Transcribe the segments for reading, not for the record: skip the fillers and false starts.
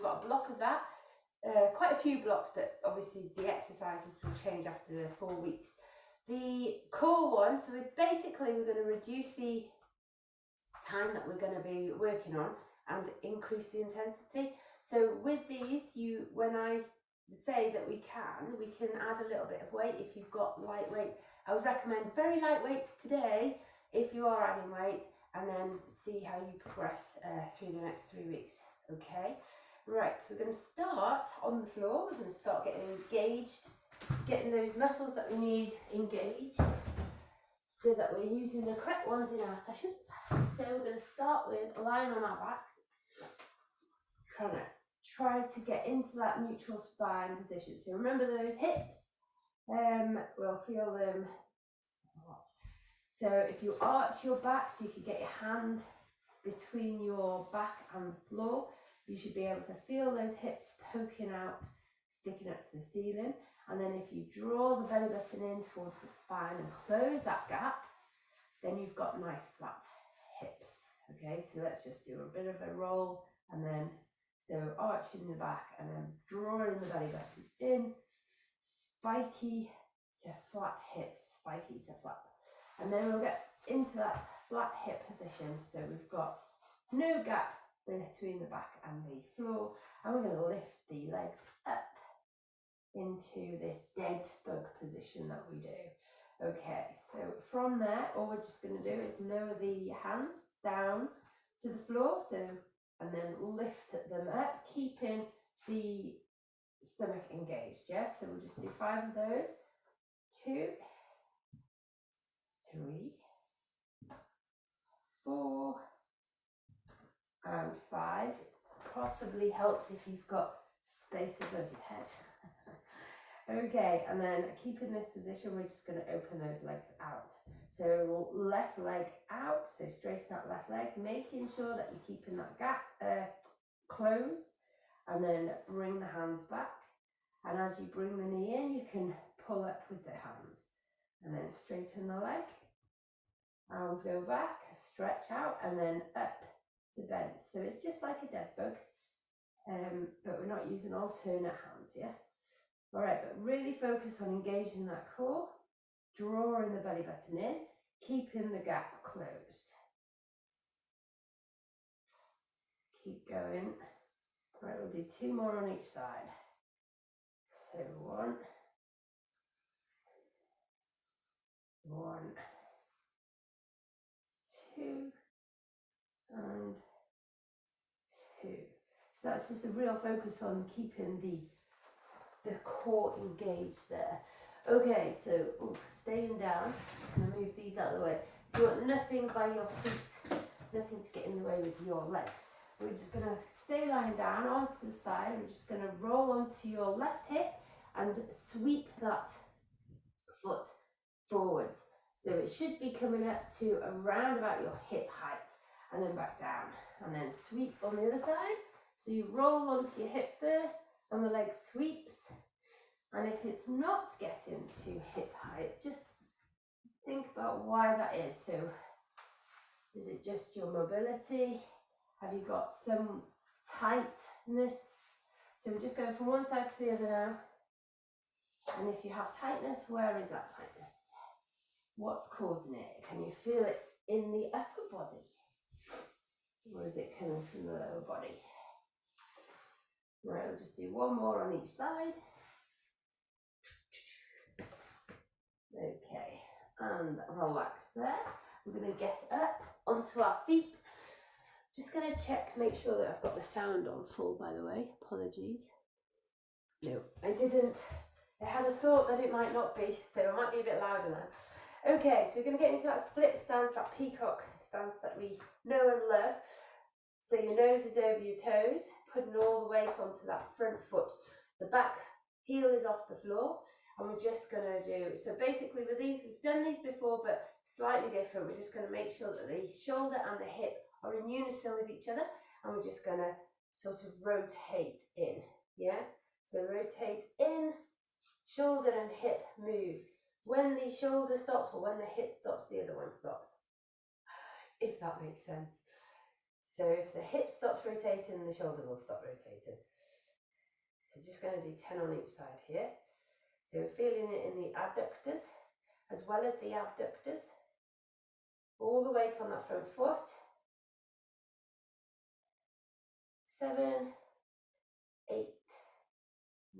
got a block of that, quite a few blocks, but obviously the exercises will change after the 4 weeks. The core one, so basically we're going to reduce the time that we're going to be working on and increase the intensity. So with these, when I say that we can add a little bit of weight if you've got light weights. I would recommend very light weights today if you are adding weight, and then see how you progress through the next 3 weeks. Okay, right, so we're going to start on the floor. We're going to start getting engaged, getting those muscles that we need engaged so that we're using the correct ones in our sessions. So we're going to start with lying on our backs, try to get into that neutral spine position. So remember those hips, we'll feel them. So if you arch your back so you can get your hand between your back and the floor, you should be able to feel those hips poking out, sticking up to the ceiling. And then if you draw the belly button in towards the spine and close that gap, then you've got nice flat hips. Okay, so let's just do a bit of a roll, and then so arching the back and then drawing the belly button in, spiky to flat hips, spiky to flat. And then we'll get into that flat hip position. So we've got no gap between the back and the floor. And we're going to lift the legs up into this dead bug position that we do. Okay, so from there, all we're just going to do is lower the hands down to the floor. So, and then lift them up, keeping the stomach engaged. Yeah, so we'll just do 5 of those. 2, 3, 4, and 5. Possibly helps if you've got space above your head. Okay, and then keeping this position, we're just going to open those legs out. So left leg out, so straighten that left leg, making sure that you're keeping that gap closed, and then bring the hands back. And as you bring the knee in, you can pull up with the hands, and then straighten the leg. Arms go back, stretch out, and then up to bend. So it's just like a dead bug, but we're not using alternate hands, yeah? All right, but really focus on engaging that core, drawing the belly button in, keeping the gap closed. Keep going. All right, we'll do 2 more on each side. So 1, 1, 2, and 2. So that's just a real focus on keeping the core engaged there. Okay, so staying down, I'm going to move these out of the way. So you want nothing by your feet, nothing to get in the way with your legs. We're just going to stay lying down, arms to the side. We're just going to roll onto your left hip and sweep that foot forwards. So it should be coming up to around about your hip height, and then back down, and then sweep on the other side. So you roll onto your hip first, and the leg sweeps. And if it's not getting to hip height, just think about why that is. So is it just your mobility? Have you got some tightness? So we're just going from one side to the other now. And if you have tightness, where is that tightness? What's causing it? Can you feel it in the upper body? Or is it coming from the lower body? Right, we'll just do 1 more on each side. Okay, and relax there. We're going to get up onto our feet. Just going to check, make sure that I've got the sound on full, by the way. Apologies. No, I didn't. I had a thought that it might not be, so it might be a bit louder now. Okay, so we're going to get into that split stance, that peacock stance that we know and love. So your nose is over your toes, putting all the weight onto that front foot. The back heel is off the floor, and we're just going to do, so basically with these, we've done these before, but slightly different. We're just going to make sure that the shoulder and the hip are in unison with each other, and we're just going to sort of rotate in, yeah? So rotate in, shoulder and hip move. When the shoulder stops or when the hip stops, the other one stops, if that makes sense. So if the hip stops rotating, the shoulder will stop rotating. So just going to do 10 on each side here. So we're feeling it in the adductors as well as the abductors. All the weight on that front foot. 7, 8,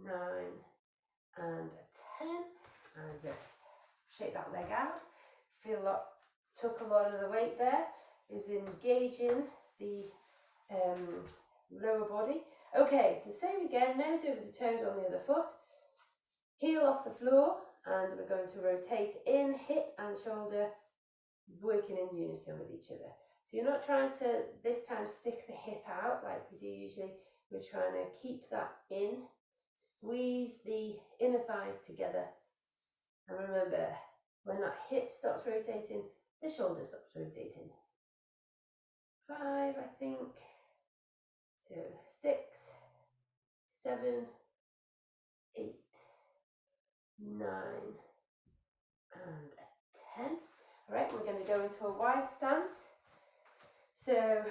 9, and 10. And just shake that leg out. Feel that took a lot of the weight there. Is engaging the lower body. Okay, so same again, nose over the toes on the other foot. Heel off the floor, and we're going to rotate in, hip and shoulder, working in unison with each other. So you're not trying to, this time, stick the hip out like we do usually. We're trying to keep that in, squeeze the inner thighs together. And remember, when that hip stops rotating, the shoulder stops rotating. 5, I think. So 6, 7, 8, 9, and 10. All right, we're going to go into a wide stance. So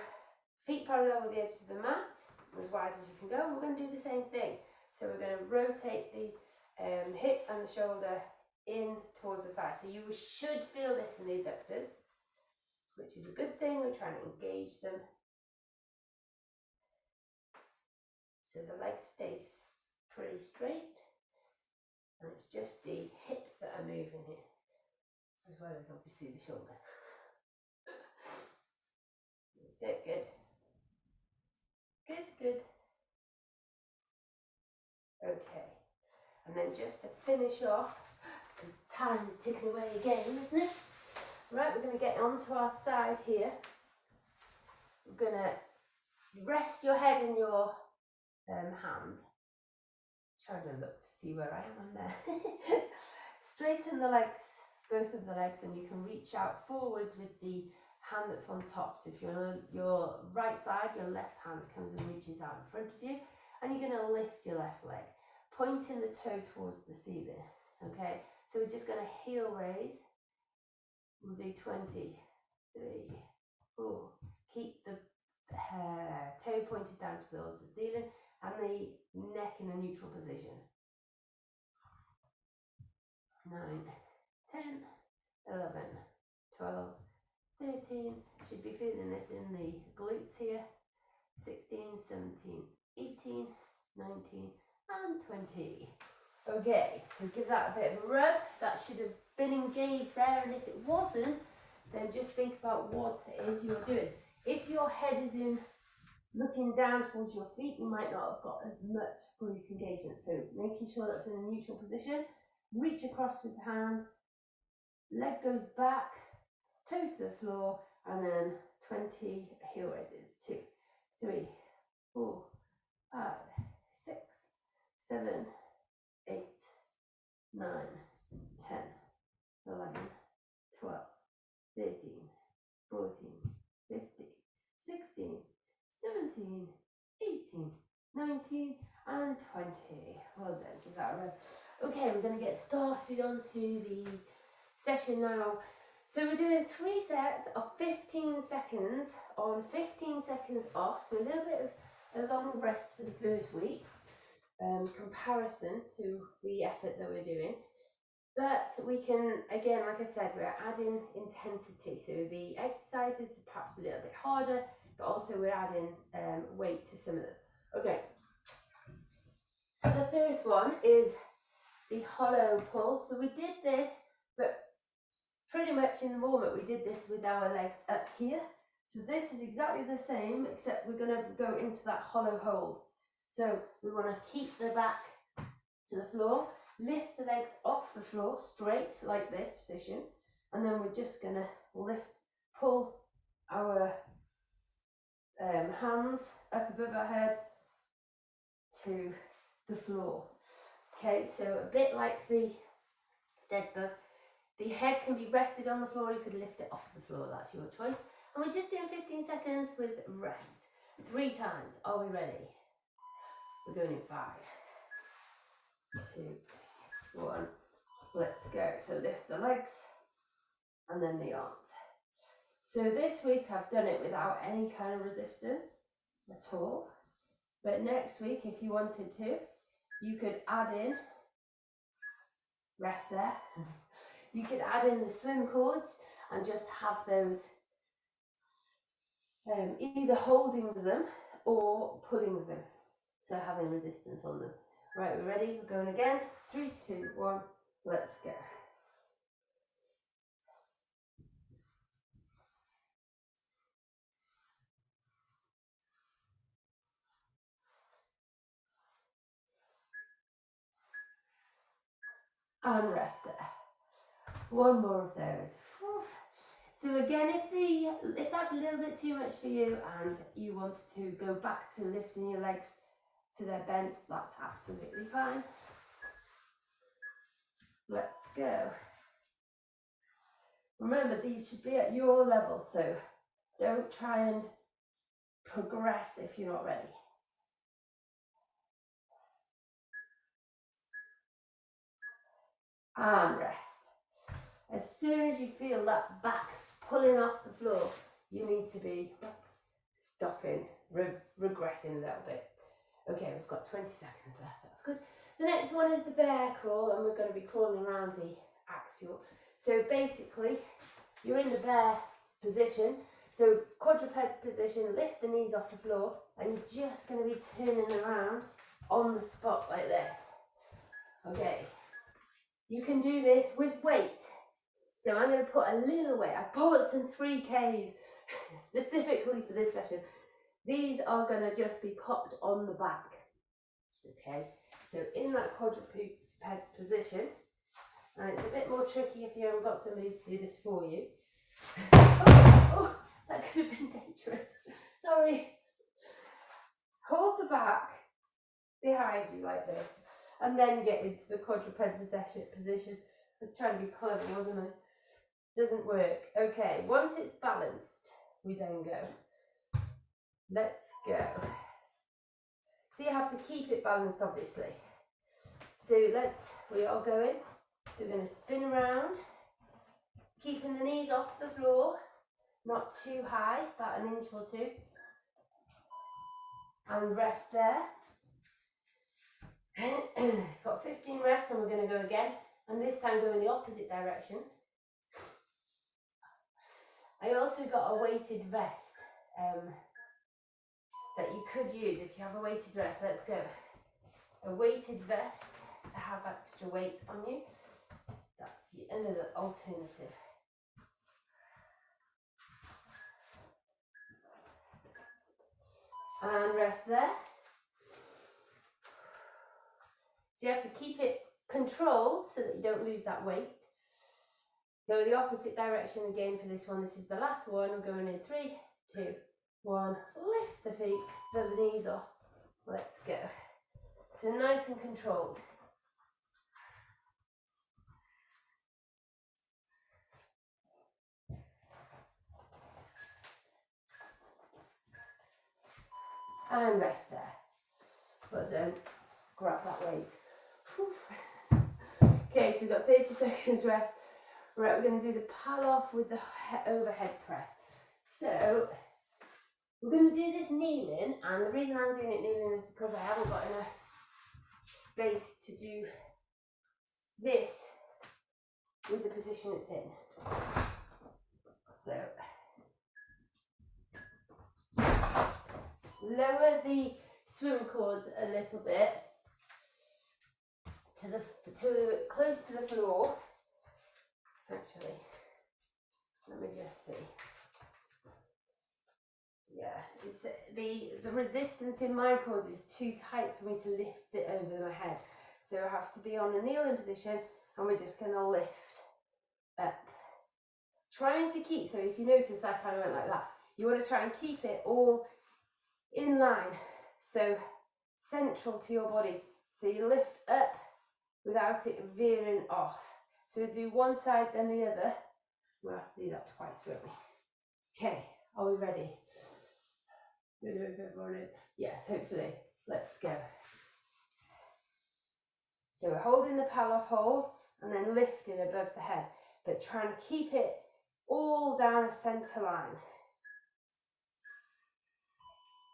feet parallel with the edges of the mat, as wide as you can go. We're going to do the same thing. So we're going to rotate the hip and the shoulder in towards the thigh. So you should feel this in the adductors, which is a good thing. We're trying to engage them. So the leg stays pretty straight. And it's just the hips that are moving here, as well as obviously the shoulder. That's it, good. Good, good. Okay, and then just to finish off, because time is ticking away again, isn't it? Right, we're going to get onto our side here. We're going to rest your head in your hand. Trying to look to see where I am there. Straighten the legs, both of the legs, and you can reach out forwards with the hand that's on top. So if you're on your right side, your left hand comes and reaches out in front of you, and you're going to lift your left leg, pointing the toe towards the ceiling. Okay, so we're just going to heel raise. We'll do 20, 3, 4. Keep the toe pointed down towards the ceiling and the neck in a neutral position. 9, 10, 11, 12, 13. Should be feeling this in the glutes here. 16, 17, 18, 19, and 20. Okay, so give that a bit of a rub. That should have been engaged there, and if it wasn't, then just think about what it is you're doing. If your head is in looking down towards your feet, you might not have got as much glute engagement. So making sure that's in a neutral position. Reach across with the hand, leg goes back, toe to the floor, and then 20 heel raises. 2, 3, 4, 5, 6, 7, 8, 9, 10, 11, 12, 13, 14, 15, 16, 17, 18, 19, and 20. Well done, give that a rub. Okay, we're going to get started onto the session now. So we're doing 3 sets of 15 seconds on, 15 seconds off. So a little bit of a long rest for the first week, comparison to the effort that we're doing. But we can, again, like I said, we're adding intensity. So the exercises are perhaps a little bit harder, but also we're adding weight to some of them. Okay. So the first one is the hollow pull. So we did this, but pretty much in the moment we did this with our legs up here. So this is exactly the same, except we're going to go into that hollow hold. So we want to keep the back to the floor, lift the legs off the floor straight like this position, and then we're just going to pull our hands up above our head to the floor. Okay, so a bit like the dead bug, the head can be rested on the floor, you could lift it off the floor, that's your choice. And we're just doing 15 seconds with rest. 3 times, are we ready? We're going in 5, 2, 1, let's go. So lift the legs and then the arms. So this week I've done it without any kind of resistance at all. But next week, if you wanted to, you could add in, rest there, you could add in the swim cords and just have those either holding them or pulling them, so having resistance on them. Right, we're ready, we're going again. 3, 2, 1, let's go. And rest there. One more of those. So again, if that's a little bit too much for you and you want to go back to lifting your legs to their bent, that's absolutely fine. Let's go. Remember, these should be at your level, so don't try and progress if you're not ready. And rest. As soon as you feel that back pulling off the floor, you need to be stopping, regressing a little bit. Okay, we've got 20 seconds left, that's good. The next one is the bear crawl, and we're going to be crawling around the axial. So basically, you're in the bear position, so quadruped position, lift the knees off the floor, and you're just going to be turning around on the spot like this. Okay, you can do this with weight. So I'm going to put a little weight. I bought some 3Ks specifically for this session. These are going to just be popped on the back. Okay, so in that quadruped position, and it's a bit more tricky if you haven't got somebody to do this for you. Oh, that could have been dangerous. Sorry. Hold the back behind you like this, and then get into the quadruped position. I was trying to be clever, wasn't I? Doesn't work. Okay, once it's balanced, we then go. Let's go. So you have to keep it balanced, obviously. So we are going. So we're going to spin around, keeping the knees off the floor, not too high, about an inch or two. And rest there. Got 15 rests, and we're going to go again. And this time go in the opposite direction. I also got a weighted vest that you could use if you have a weighted vest. Let's go. A weighted vest to have extra weight on you. That's another alternative. And rest there. So you have to keep it controlled so that you don't lose that weight. Go the opposite direction again for this one. This is the last one. We're going in 3, 2, 1. Lift the feet, the knees off. Let's go. So nice and controlled. And rest there. But don't grab that weight. Okay, so we've got 30 seconds rest. Right, we're going to do the Pallof with the overhead press. So we're going to do this kneeling, and the reason I'm doing it kneeling is because I haven't got enough space to do this with the position it's in. So lower the swim cords a little bit to close to the floor. Actually, let me just see. Yeah, it's the resistance in my cords is too tight for me to lift it over my head. So I have to be on a kneeling position, and we're just going to lift up. Trying to keep, so if you notice I kind of went like that, you want to try and keep it all in line, so central to your body. So you lift up without it veering off. So do one side then the other. We'll have to do that twice, won't we? Okay, are we ready? Don't know if everyone is. Yes, hopefully. Let's go. So we're holding the Pallof hold and then lifting above the head, but trying to keep it all down the centre line.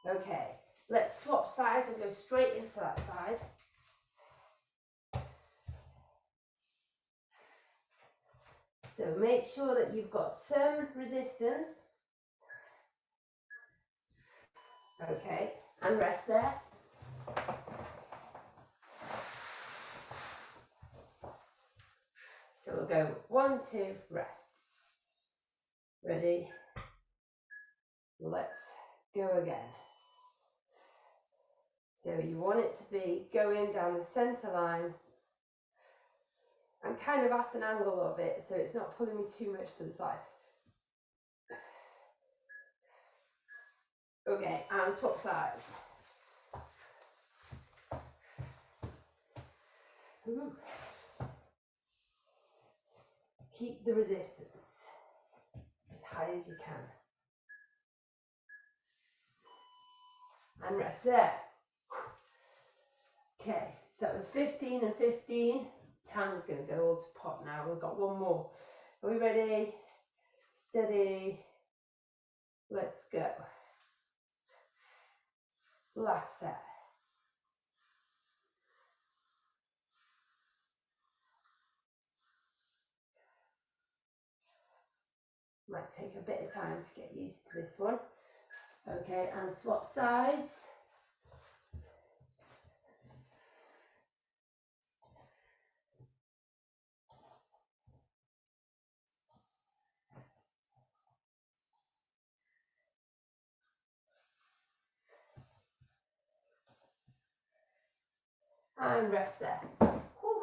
Okay, let's swap sides and go straight into that side. So make sure that you've got some resistance. Okay, and rest there. So we'll go 1, 2, rest. Ready? Let's go again. So you want it to be going down the centre line and kind of at an angle of it, so it's not pulling me too much to the side. Okay, and swap sides. Ooh. Keep the resistance as high as you can. And rest there. Okay, so that was 15 and 15. Tam's going to go all to pot now. We've got one more. Are we ready? Steady. Let's go. Last set. Might take a bit of time to get used to this one. Okay, and swap sides. And rest there. Whew.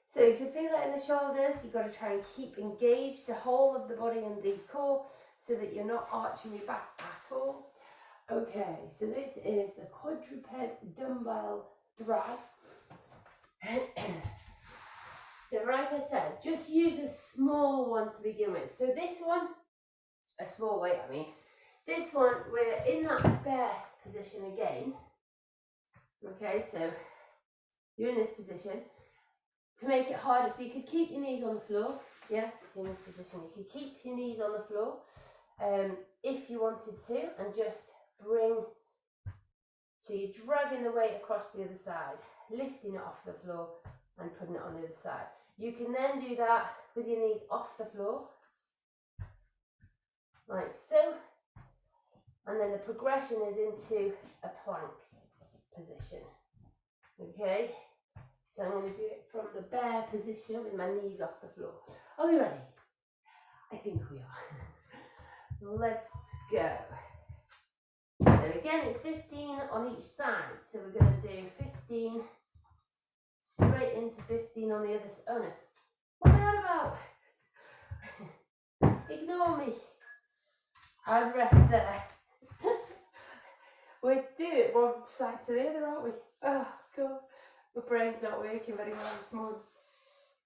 So you can feel it in the shoulders. You've got to try and keep engaged the whole of the body and the core so that you're not arching your back at all. Okay, so this is the Quadruped Dumbbell Drag. So like I said, just use a small one to begin with. So this one, a small weight I mean, this one we're in that bear position again. Okay, so you're in this position. To make it harder, so you could keep your knees on the floor. Yeah, so in this position, you could keep your knees on the floor if you wanted to, and just bring, so you're dragging the weight across the other side, lifting it off the floor and putting it on the other side. You can then do that with your knees off the floor, like so, and then the progression is into a plank position. Okay, so I'm going to do it from the bear position with my knees off the floor. Are we ready? I think we are. Let's go. So again, it's 15 on each side. So we're going to do 15 straight into 15 on the other side. Oh no, what am I on about? Ignore me. And rest there. We're doing it one side to the other, aren't we? Oh God, my brain's not working very well this morning.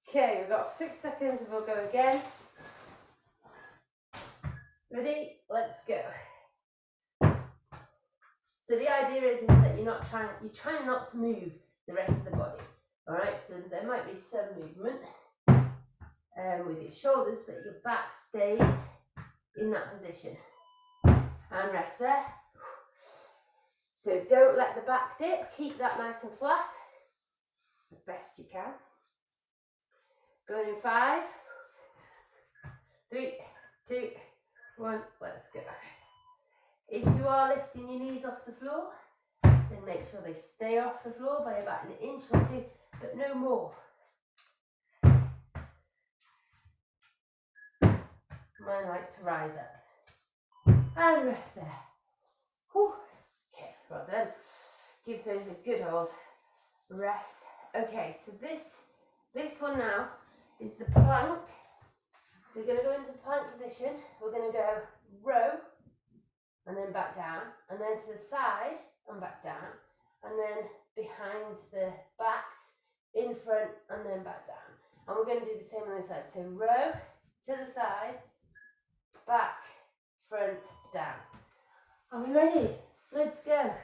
Okay, we've got 6 seconds and we'll go again. Ready? Let's go. So the idea is that you're trying not to move the rest of the body. All right, so there might be some movement with your shoulders, but your back stays in that position. And rest there. So don't let the back dip, keep that nice and flat as best you can. Going in 5, 3, 2, 1, let's go. If you are lifting your knees off the floor, then make sure they stay off the floor by about an inch or 2, but no more. Mine like to rise up. And rest there. Whew. Okay, well done. Give those a good old rest. Okay, so this one now is the plank. So we're going to go into the plank position. We're going to go row and then back down, and then to the side and back down, and then behind the back, in front, and then back down. And we're going to do the same on this side. So row to the side, back, front, down. Are we ready? Let's go.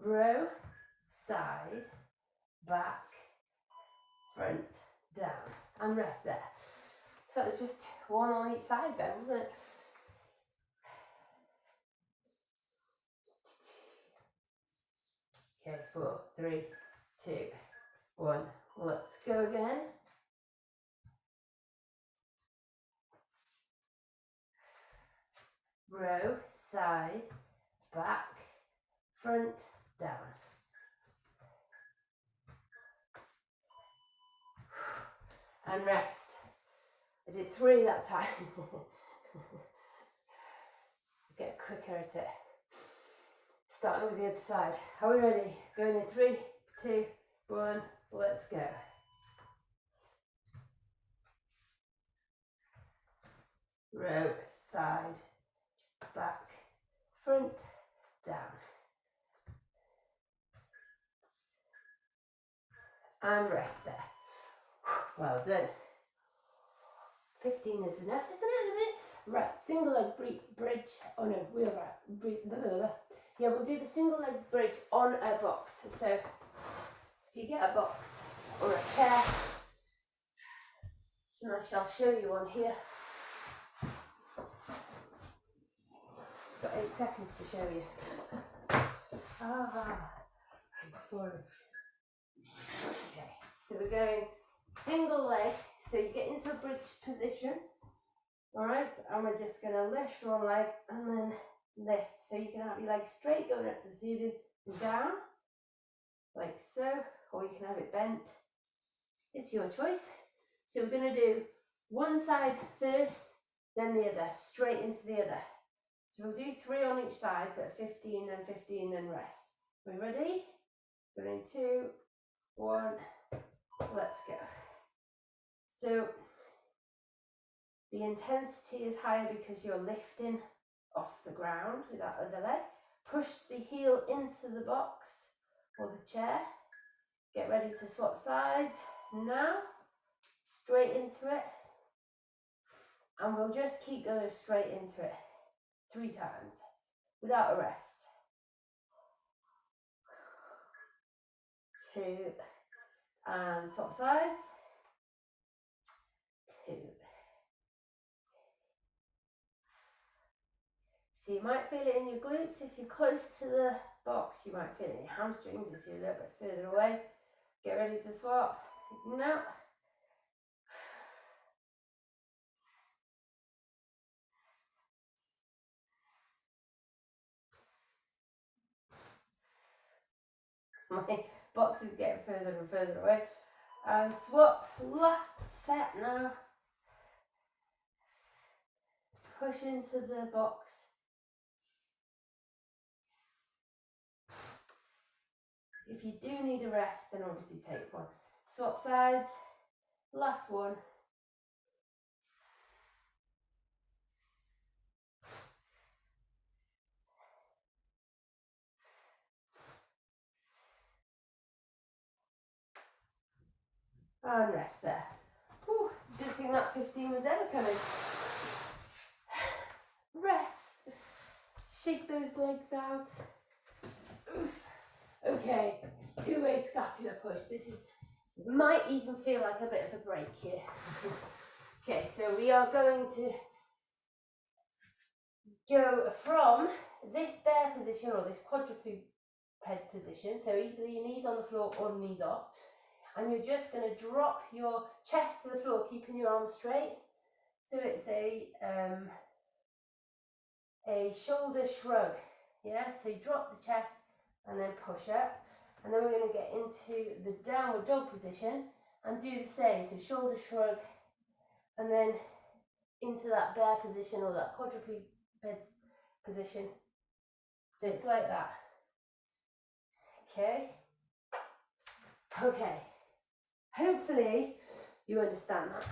Row, side, back, front, down, and rest there. So it's just one on each side then, wasn't it? Okay, 4, 3, 2, 1. Let's go again. Row, side, back, front, down. And rest. I did 3 that time. Get quicker at it. Starting with the other side. Are we ready? Going in 3, 2, 1, let's go. Row, side, back, front, down. And rest there. Well done. 15 is enough, isn't it, at the minute? Right, single leg bridge. Oh no, wheelbarrow. Yeah, we'll do the single leg bridge on a box. So if you get a box or a chair, and I shall show you one here. Got 8 seconds to show you. Okay, so we're going single leg. So you get into a bridge position. Alright, and we're just going to lift one leg and then lift. So you can have your leg straight going up to the ceiling and down, like so, or you can have it bent. It's your choice. So we're going to do one side first, then the other, straight into the other. So we'll do 3 on each side, but 15, then 15, then rest. Are we ready? Going 2, 1, let's go. So the intensity is higher because you're lifting off the ground with that other leg. Push the heel into the box or the chair. Get ready to swap sides now. Straight into it. And we'll just keep going straight into it 3 times without a rest. 2, and swap sides. 2. So you might feel it in your glutes if you're close to the box. You might feel it in your hamstrings if you're a little bit further away. Get ready to swap. Now. My box is getting further and further away. And swap. Last set now. Push into the box. If you do need a rest, then obviously take one. Swap sides. Last one. And rest there. Whew, didn't think that 15 was ever coming. Rest. Shake those legs out. Oof. Okay, 2-way scapular push. This is, might even feel like a bit of a break here. Okay, so we are going to go from this bear position or this quadruped position. So either your knees on the floor or knees off. And you're just going to drop your chest to the floor, keeping your arms straight. So it's a shoulder shrug. Yeah, so you drop the chest and then push up. And then we're going to get into the downward dog position and do the same. So shoulder shrug and then into that bear position or that quadruped position. So it's like that. Okay. Okay. Hopefully you understand that.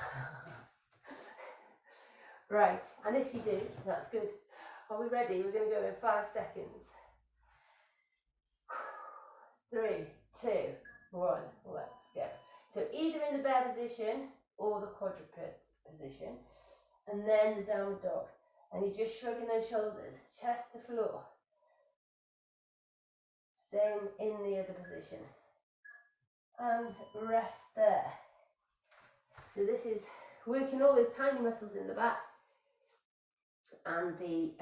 Right, and if you do, that's good. Are we ready? We're going to go in 5 seconds. 3, 2, 1, let's go. So either in the bear position or the quadruped position, and then the downward dog. And you're just shrugging those shoulders, chest to floor. Same in the other position. And rest there. So this is working all those tiny muscles in the back and the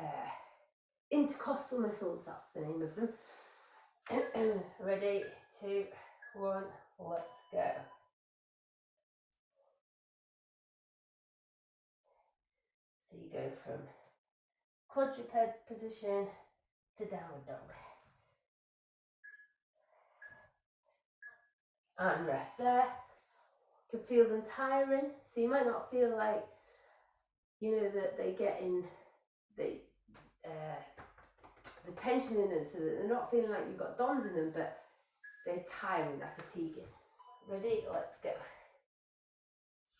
intercostal muscles, that's the name of them. Ready, 2, 1, let's go. So you go from quadruped position to downward dog. And rest there. You can feel them tiring, so you might not feel like, you know, that they get in the tension in them, so that they're not feeling like you've got DOMs in them, but they're tiring, they're fatiguing. Ready? Let's go.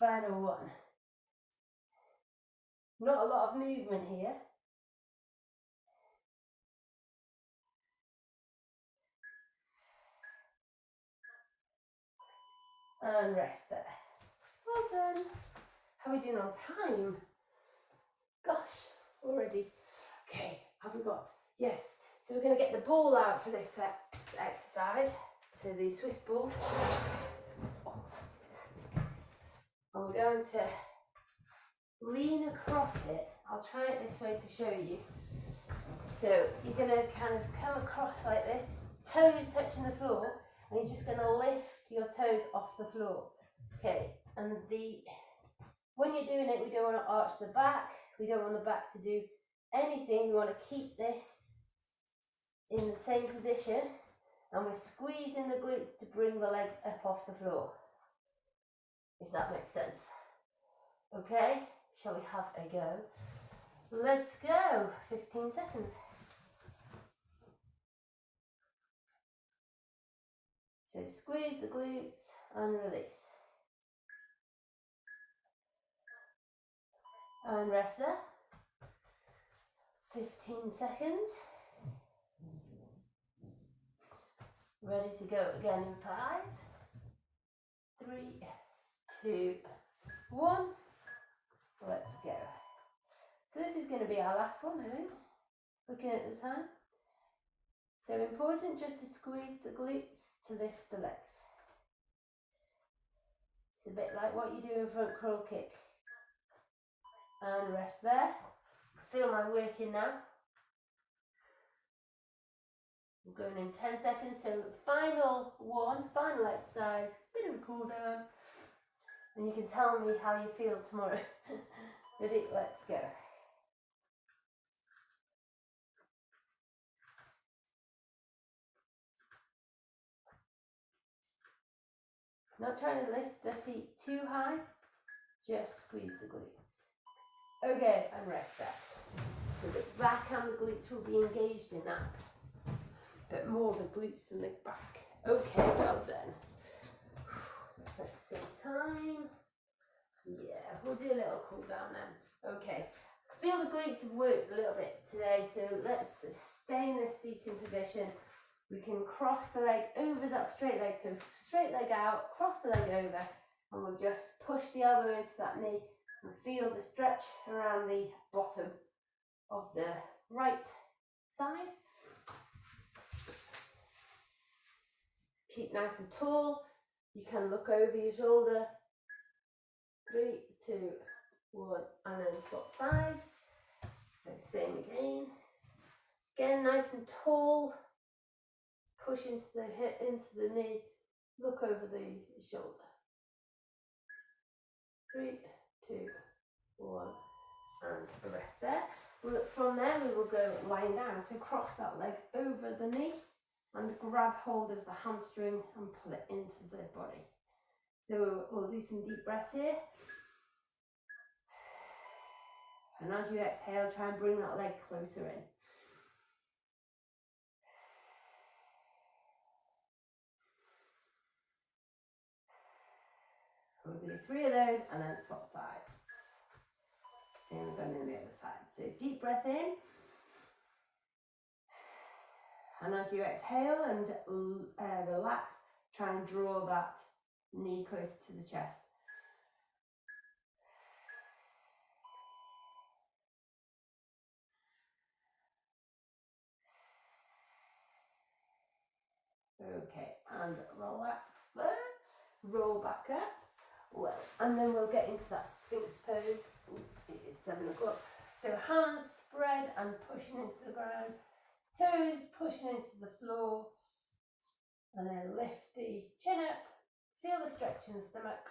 Final one. Not a lot of movement here. And rest there. Well done. How are we doing on time? Gosh, already. Okay, have we got? Yes. So we're going to get the ball out for this exercise. So the Swiss ball. And we're going to lean across it. I'll try it this way to show you. So you're going to kind of come across like this, toes touching the floor, and you're just going to lift your toes off the floor. Okay, and when you're doing it, we don't want to arch the back. We don't want the back to do anything. We want to keep this in the same position, and we're squeezing the glutes to bring the legs up off the floor, if that makes sense. Okay, shall we have a go? Let's go. 15 seconds. So squeeze the glutes and release. And rest there. 15 seconds. Ready to go again in 5, 3, 2, 1. Let's go. So this is going to be our last one, I think, looking at the time. So important just to squeeze the glutes to lift the legs. It's a bit like what you do in front crawl kick. And rest there. Feel my working now. I'm going in 10 seconds, so final one, final exercise, bit of a cool down. And you can tell me how you feel tomorrow. Ready? Let's go. Not trying to lift the feet too high, just squeeze the glutes. Okay, and rest there. So the back and the glutes will be engaged in that, but more the glutes than the back. Okay, well done. Let's see time. Yeah, we'll do a little cool down then. Okay, I feel the glutes have worked a little bit today, so let's stay in this seating position. We can cross the leg over that straight leg, so straight leg out, cross the leg over, and we'll just push the elbow into that knee and feel the stretch around the bottom of the right side. Keep nice and tall. You can look over your shoulder. 3, 2, 1, and then swap sides. So same again. Again, nice and tall. Push into the hip, into the knee. Look over the shoulder. 3, 2, 1, and rest there. From there, we will go lying down. So cross that leg over the knee and grab hold of the hamstring and pull it into the body. So we'll do some deep breaths here. And as you exhale, try and bring that leg closer in. We'll do 3 of those and then swap sides. Same again on the other side. So deep breath in. And as you exhale and relax, try and draw that knee close to the chest. roll back up. Well, and then we'll get into that Sphinx pose. Ooh, it is 7 o'clock. So hands spread and pushing into the ground, toes pushing into the floor, and then lift the chin up, feel the stretch in the stomach.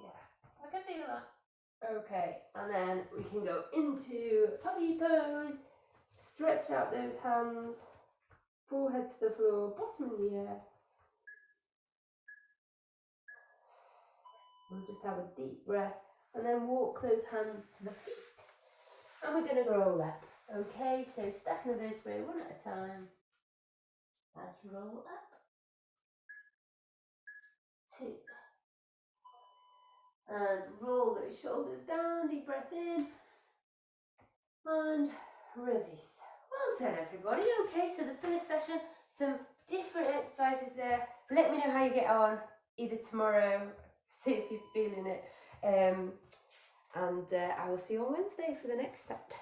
Yeah, I can feel that. Okay, and then we can go into puppy pose, stretch out those hands, forehead to the floor, bottom in the air. We'll just have a deep breath and then walk those hands to the feet. And we're going to roll up. Okay, so stacking the vertebrae one at a time. Let's roll up. 2. And roll those shoulders down, deep breath in. And release. Well done, everybody. Okay, so the first session, some different exercises there. Let me know how you get on, either tomorrow, see if you're feeling it. And I will see you on Wednesday for the next set.